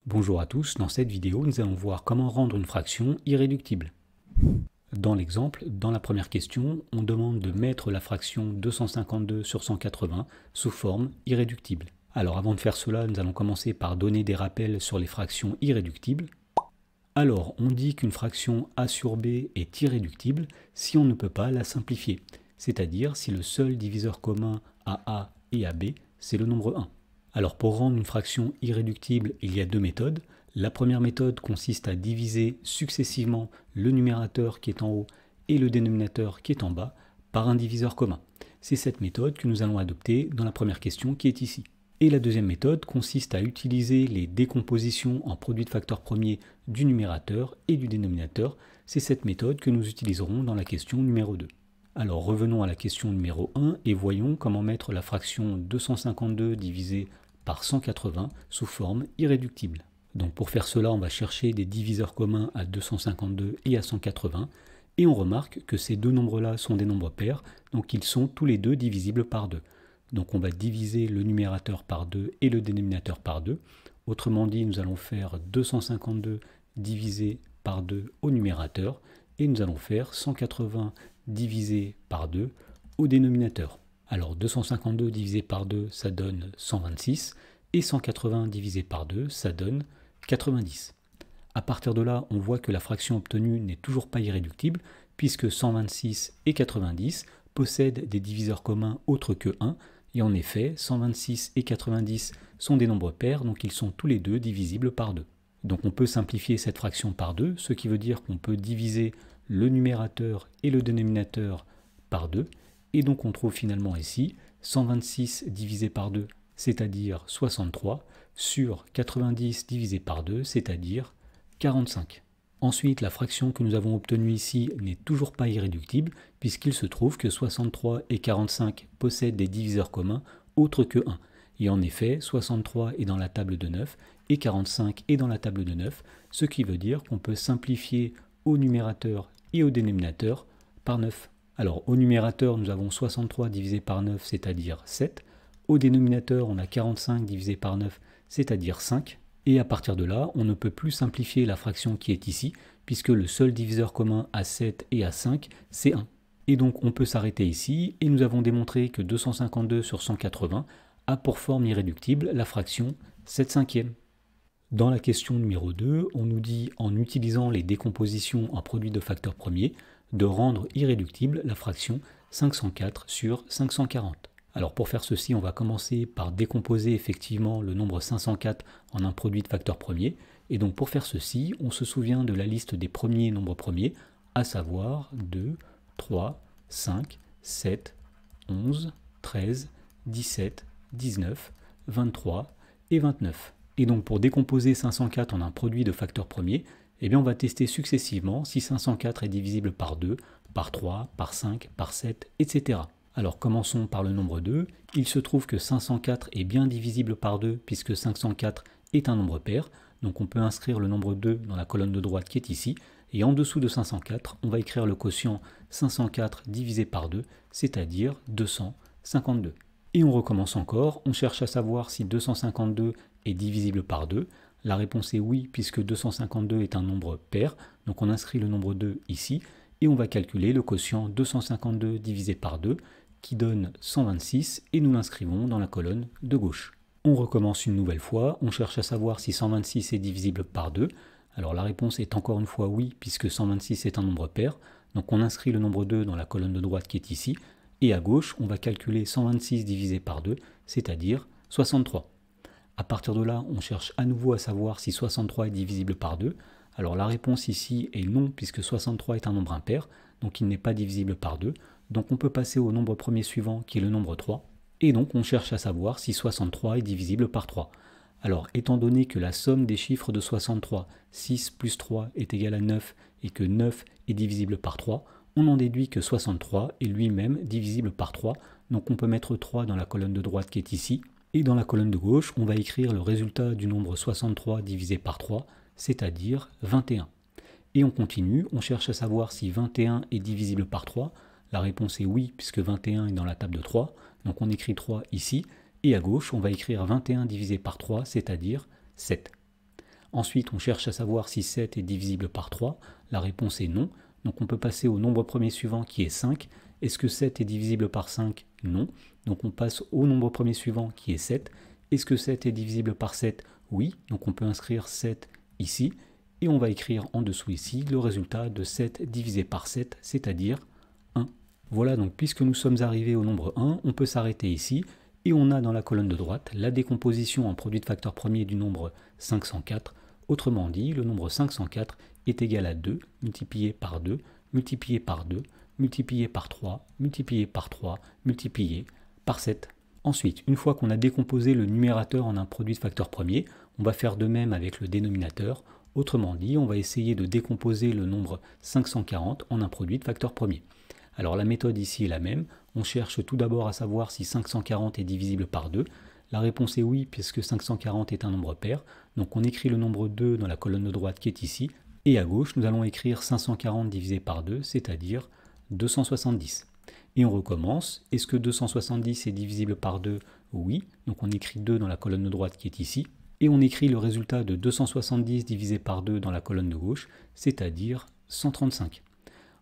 Bonjour à tous, dans cette vidéo nous allons voir comment rendre une fraction irréductible. Dans l'exemple, dans la première question, on demande de mettre la fraction 252 sur 180 sous forme irréductible. Alors avant de faire cela, nous allons commencer par donner des rappels sur les fractions irréductibles. Alors on dit qu'une fraction a sur b est irréductible si on ne peut pas la simplifier, c'est-à-dire si le seul diviseur commun à a et à b c'est le nombre 1. Alors pour rendre une fraction irréductible, il y a deux méthodes. La première méthode consiste à diviser successivement le numérateur qui est en haut et le dénominateur qui est en bas par un diviseur commun. C'est cette méthode que nous allons adopter dans la première question qui est ici. Et la deuxième méthode consiste à utiliser les décompositions en produit de facteurs premiers du numérateur et du dénominateur. C'est cette méthode que nous utiliserons dans la question numéro 2. Alors revenons à la question numéro 1 et voyons comment mettre la fraction 252 divisée par 180 sous forme irréductible. Donc pour faire cela, on va chercher des diviseurs communs à 252 et à 180, et on remarque que ces deux nombres-là sont des nombres pairs, donc ils sont tous les deux divisibles par 2. Donc on va diviser le numérateur par 2 et le dénominateur par 2. Autrement dit, nous allons faire 252 divisé par 2 au numérateur, et nous allons faire 180 divisé par 2 au dénominateur. Alors 252 divisé par 2, ça donne 126, et 180 divisé par 2, ça donne 90. À partir de là, on voit que la fraction obtenue n'est toujours pas irréductible, puisque 126 et 90 possèdent des diviseurs communs autres que 1, et en effet, 126 et 90 sont des nombres pairs, donc ils sont tous les deux divisibles par 2. Donc on peut simplifier cette fraction par 2, ce qui veut dire qu'on peut diviser le numérateur et le dénominateur par 2, et donc on trouve finalement ici 126 divisé par 2, c'est-à-dire 63, sur 90 divisé par 2, c'est-à-dire 45. Ensuite, la fraction que nous avons obtenue ici n'est toujours pas irréductible, puisqu'il se trouve que 63 et 45 possèdent des diviseurs communs autres que 1. Et en effet, 63 est dans la table de 9 et 45 est dans la table de 9, ce qui veut dire qu'on peut simplifier au numérateur et au dénominateur par 9. Alors au numérateur, nous avons 63 divisé par 9, c'est-à-dire 7. Au dénominateur, on a 45 divisé par 9, c'est-à-dire 5. Et à partir de là, on ne peut plus simplifier la fraction qui est ici, puisque le seul diviseur commun à 7 et à 5, c'est 1. Et donc on peut s'arrêter ici, et nous avons démontré que 252 sur 180 a pour forme irréductible la fraction 7/5. Dans la question numéro 2, on nous dit, en utilisant les décompositions en produit de facteurs premiers, de rendre irréductible la fraction 504 sur 540. Alors pour faire ceci, on va commencer par décomposer effectivement le nombre 504 en un produit de facteurs premiers. Et donc pour faire ceci, on se souvient de la liste des premiers nombres premiers, à savoir 2, 3, 5, 7, 11, 13, 17, 19, 23 et 29. Et donc pour décomposer 504 en un produit de facteurs premiers, eh bien on va tester successivement si 504 est divisible par 2, par 3, par 5, par 7, etc. Alors commençons par le nombre 2. Il se trouve que 504 est bien divisible par 2 puisque 504 est un nombre pair. Donc on peut inscrire le nombre 2 dans la colonne de droite qui est ici. Et en dessous de 504, on va écrire le quotient 504 divisé par 2, c'est-à-dire 252. Et on recommence encore. On cherche à savoir si 252 est divisible par 2. La réponse est oui, puisque 252 est un nombre pair, donc on inscrit le nombre 2 ici, et on va calculer le quotient 252 divisé par 2, qui donne 126, et nous l'inscrivons dans la colonne de gauche. On recommence une nouvelle fois, on cherche à savoir si 126 est divisible par 2. Alors la réponse est encore une fois oui, puisque 126 est un nombre pair, donc on inscrit le nombre 2 dans la colonne de droite qui est ici, et à gauche, on va calculer 126 divisé par 2, c'est-à-dire 63. À partir de là, on cherche à nouveau à savoir si 63 est divisible par 2. Alors la réponse ici est non, puisque 63 est un nombre impair, donc il n'est pas divisible par 2. Donc on peut passer au nombre premier suivant, qui est le nombre 3. Et donc on cherche à savoir si 63 est divisible par 3. Alors étant donné que la somme des chiffres de 63, 6 plus 3 est égal à 9, et que 9 est divisible par 3, on en déduit que 63 est lui-même divisible par 3. Donc on peut mettre 3 dans la colonne de droite qui est ici. Et dans la colonne de gauche, on va écrire le résultat du nombre 63 divisé par 3, c'est-à-dire 21. Et on continue, on cherche à savoir si 21 est divisible par 3. La réponse est oui, puisque 21 est dans la table de 3. Donc on écrit 3 ici. Et à gauche, on va écrire 21 divisé par 3, c'est-à-dire 7. Ensuite, on cherche à savoir si 7 est divisible par 3. La réponse est non. Donc on peut passer au nombre premier suivant qui est 5. Est-ce que 7 est divisible par 5? Non. Donc on passe au nombre premier suivant qui est 7. Est-ce que 7 est divisible par 7? Oui. Donc on peut inscrire 7 ici. Et on va écrire en dessous ici le résultat de 7 divisé par 7, c'est-à-dire 1. Voilà, donc puisque nous sommes arrivés au nombre 1, on peut s'arrêter ici. Et on a dans la colonne de droite la décomposition en produit de facteur premier du nombre 504. Autrement dit, le nombre 504 est égal à 2 multiplié par 2, multiplié par 2, multiplié par 3, multiplié par 3, multiplié par 7. Ensuite, une fois qu'on a décomposé le numérateur en un produit de facteur premier, on va faire de même avec le dénominateur. Autrement dit, on va essayer de décomposer le nombre 540 en un produit de facteur premier. Alors la méthode ici est la même. On cherche tout d'abord à savoir si 540 est divisible par 2. La réponse est oui, puisque 540 est un nombre pair. Donc on écrit le nombre 2 dans la colonne de droite qui est ici. Et à gauche, nous allons écrire 540 divisé par 2, c'est-à-dire 270. Et on recommence. Est-ce que 270 est divisible par 2? Oui. Donc on écrit 2 dans la colonne de droite qui est ici. Et on écrit le résultat de 270 divisé par 2 dans la colonne de gauche, c'est-à-dire 135.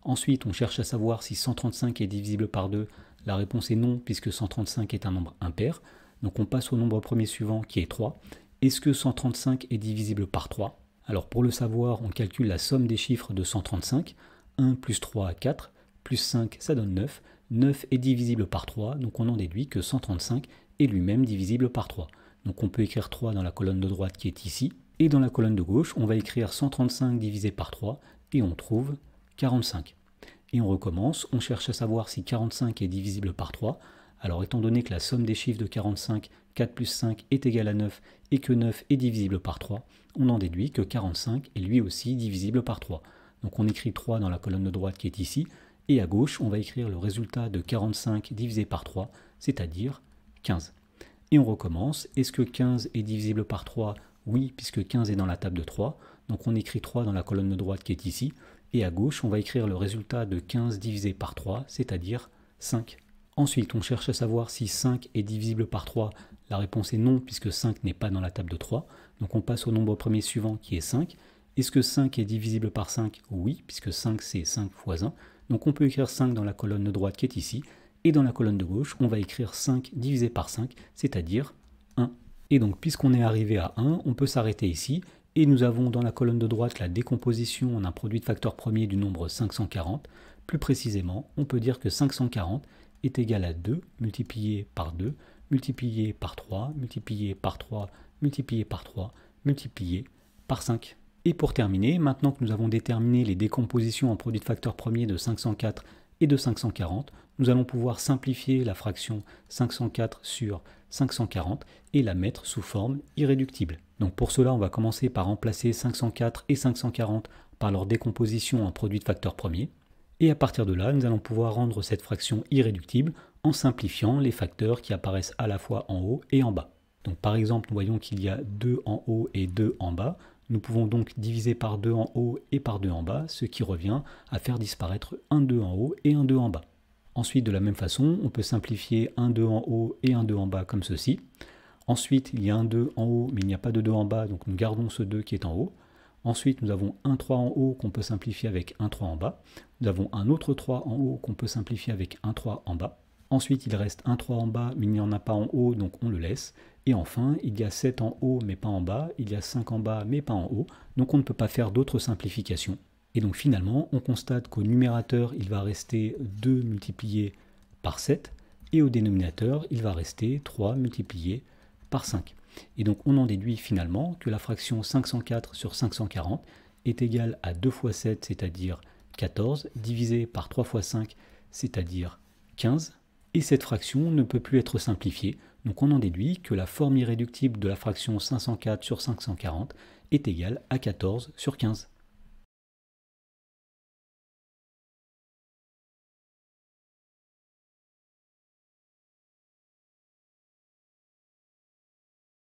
Ensuite, on cherche à savoir si 135 est divisible par 2. La réponse est non, puisque 135 est un nombre impair. Donc on passe au nombre premier suivant qui est 3. Est-ce que 135 est divisible par 3? Alors pour le savoir, on calcule la somme des chiffres de 135. 1 plus 3, 4, plus 5, ça donne 9. 9 est divisible par 3, donc on en déduit que 135 est lui-même divisible par 3. Donc on peut écrire 3 dans la colonne de droite qui est ici. Et dans la colonne de gauche, on va écrire 135 divisé par 3, et on trouve 45. Et on recommence, on cherche à savoir si 45 est divisible par 3. Alors étant donné que la somme des chiffres de 45, 4 plus 5 est égale à 9 et que 9 est divisible par 3, on en déduit que 45 est lui aussi divisible par 3. Donc on écrit 3 dans la colonne de droite qui est ici, et à gauche on va écrire le résultat de 45 divisé par 3, c'est-à-dire 15. Et on recommence, est-ce que 15 est divisible par 3? Oui, puisque 15 est dans la table de 3, donc on écrit 3 dans la colonne de droite qui est ici, et à gauche, on va écrire le résultat de 15 divisé par 3, c'est-à-dire 5. Ensuite, on cherche à savoir si 5 est divisible par 3. La réponse est non, puisque 5 n'est pas dans la table de 3. Donc on passe au nombre premier suivant, qui est 5. Est-ce que 5 est divisible par 5? Oui, puisque 5, c'est 5 fois 1. Donc on peut écrire 5 dans la colonne de droite qui est ici. Et dans la colonne de gauche, on va écrire 5 divisé par 5, c'est-à-dire 1. Et donc, puisqu'on est arrivé à 1, on peut s'arrêter ici. Et nous avons dans la colonne de droite la décomposition en un produit de facteur premier du nombre 540. Plus précisément, on peut dire que 540 est égal à 2 multiplié par 2, multiplié par 3, multiplié par 3, multiplié par 3, multiplié par 5. Et pour terminer, maintenant que nous avons déterminé les décompositions en produit de facteur premier de 504 et de 540, nous allons pouvoir simplifier la fraction 504 sur 540 et la mettre sous forme irréductible. Donc pour cela, on va commencer par remplacer 504 et 540 par leur décomposition en produit de facteur premier. Et à partir de là, nous allons pouvoir rendre cette fraction irréductible en simplifiant les facteurs qui apparaissent à la fois en haut et en bas. Donc par exemple, nous voyons qu'il y a 2 en haut et 2 en bas. Nous pouvons donc diviser par 2 en haut et par 2 en bas, ce qui revient à faire disparaître un 2 en haut et un 2 en bas. Ensuite, de la même façon, on peut simplifier un 2 en haut et un 2 en bas comme ceci. Ensuite, il y a un 2 en haut, mais il n'y a pas de 2 en bas, donc nous gardons ce 2 qui est en haut. Ensuite, nous avons un 3 en haut qu'on peut simplifier avec un 3 en bas. Nous avons un autre 3 en haut qu'on peut simplifier avec un 3 en bas. Ensuite, il reste un 3 en bas, mais il n'y en a pas en haut, donc on le laisse. Et enfin, il y a 7 en haut, mais pas en bas. Il y a 5 en bas, mais pas en haut. Donc on ne peut pas faire d'autres simplifications. Et donc finalement, on constate qu'au numérateur, il va rester 2 multiplié par 7. Et au dénominateur, il va rester 3 multiplié par 5. Et donc on en déduit finalement que la fraction 504 sur 540 est égale à 2 fois 7, c'est-à-dire 14, divisé par 3 fois 5, c'est-à-dire 15. Et cette fraction ne peut plus être simplifiée, donc on en déduit que la forme irréductible de la fraction 504 sur 540 est égale à 14 sur 15.